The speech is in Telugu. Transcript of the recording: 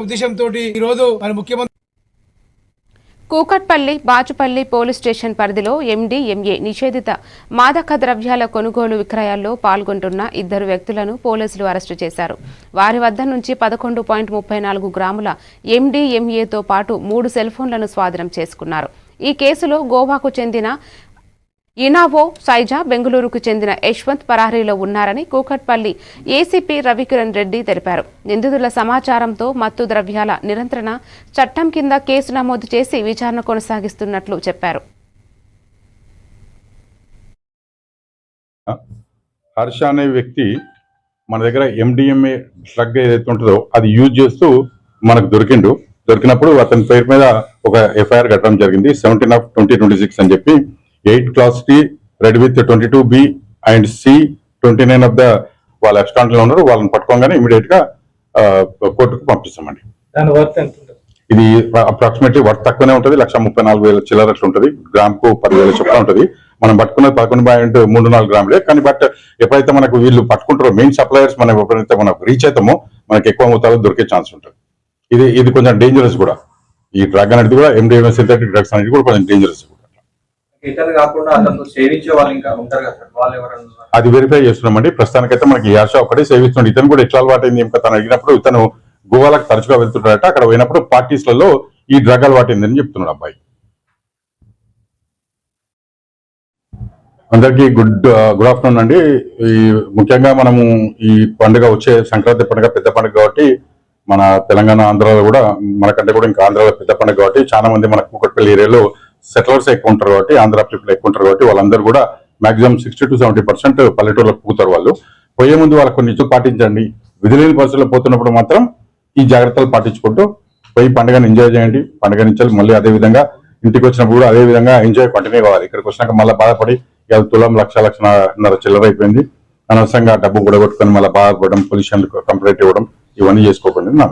ఉద్దేశంతో ఈ రోజు మన ముఖ్యమంత్రి కూకట్పల్లి బాచుపల్లి పోలీస్ స్టేషన్ పరిధిలో ఎండీఎంఏ నిషేధిత మాదక ద్రవ్యాల కొనుగోలు విక్రయాల్లో పాల్గొంటున్న 2 వ్యక్తులను పోలీసులు అరెస్టు చేశారు. వారి వద్ద నుంచి 11.34 గ్రాముల ఎండీఎంఏతో పాటు 3 సెల్ ఫోన్లను స్వాధీనం చేసుకున్నారు. ఈ కేసులో గోవాకు చెందిన ఇనావో సైజా, బెంగళూరుకు చెందిన యశ్వంత్ పరారీలో ఉన్నారని కూకట్పల్లి ఏసీపీ రవికిరణ్ రెడ్డి తెలిపారు. నిందితుల సమాచారంతో మత్తు ద్రవ్యాల నియంత్రణ చట్టం కింద కేసు నమోదు చేసి విచారణ కొనసాగిస్తున్నట్లు చెప్పారు. హర్ష అనే వ్యక్తి మన దగ్గర ఎండిఎంఏ డ్రగ్ ఏదైతే ఉంటుందో అది యూజ్ చేస్తూ మనకు దొరికినప్పుడు అతని పేరు మీద ఒక ఎఫ్ఐఆర్ కట్టడం జరిగింది. 17/2026 అని చెప్పి 8 Class T red with 22B and C 29 of the వాళ్ళ అబ్స్కాండ్ లో ఉన్నారు. వాళ్ళని పట్టుకోగానే ఇమీడియట్ గా కోర్టుకు పంపిస్తామండి. ఇది అప్రాక్సిమేట్లీ వర్త్ తక్కువనే ఉంటుంది. 1,34,000 చిల్లర అట్లా ఉంటుంది. గ్రామ్ కు 10,000 చొప్పున ఉంటుంది. మనం పట్టుకున్నది 11.34 గ్రాములే. కానీ బట్ ఎప్పుడైతే మనకు వీళ్ళు పట్టుకుంటారో మెయిన్ సప్లయర్స్ మనం ఎప్పుడైతే మనకు రీచ్ అవుతామో మనకి ఎక్కువ మొత్తాలు దొరికే ఛాన్స్ ఉంటుంది. ఇది కొంచెం డేంజరస్ కూడా. ఈ డ్రగ్ అనేది కూడా ఎండిఎంఏ సింథటిక్ డ్రగ్స్ అనేది కూడా కొంచెం డేంజరస్. అది వెరిఫై చేస్తున్నామండి. ప్రస్తుతానికైతే మనకి యాష ఒకటే సేవిస్తున్నాడు. ఇతను కూడా ఎట్లా అలవాటైంది తను అడిగినప్పుడు ఇతను గోవాలకు తరచుగా వెళ్తుంటాడట. అక్కడ పోయినప్పుడు పార్టీస్లలో ఈ డ్రగ్ అలవాటైందని చెప్తున్నాడు అబ్బాయి. అందరికీ గుడ్ ఆఫ్టర్నూన్ అండి. ఈ ముఖ్యంగా మనము ఈ పండుగ వచ్చే సంక్రాంతి పండుగ పెద్ద పండుగ కాబట్టి మన తెలంగాణ ఆంధ్రాలో కూడా మనకంటే కూడా ఇంకా ఆంధ్రాలో పెద్ద పండుగ కాబట్టి చాలా మంది మన కూకట్పల్లి ఏరియాలో సెటిలర్స్ ఎక్కువ ఉంటారు కాబట్టి ఆంధ్ర పీపుల్ ఎక్కువ ఉంటారు కాబట్టి వాళ్ళందరూ కూడా మాక్సిమం 60 to 70% పల్లెటూరులకు పోతారు. వాళ్ళు పోయే ముందు వాళ్ళకు కొన్ని పాటించండి. విధులేని పరిస్థితుల్లో పోతున్నప్పుడు మాత్రం ఈ జాగ్రత్తలు పాటించుకుంటూ పోయి పండుగను ఎంజాయ్ చేయండి. పండుగ నుంచి మళ్ళీ అదే విధంగా ఇంటికి వచ్చినప్పుడు కూడా అదే విధంగా ఎంజాయ్ కంటిన్యూ కావాలి. ఇక్కడికి వచ్చినాక మళ్ళీ బాధపడి తులం 1,00,000 చిల్లర అయిపోయింది అనవసరంగా డబ్బు కూడా కొట్టుకొని మళ్ళీ బాధపడడం, పొల్యూషన్ కంప్లైంట్ ఇవ్వడం ఇవన్నీ చేసుకోకండి. నా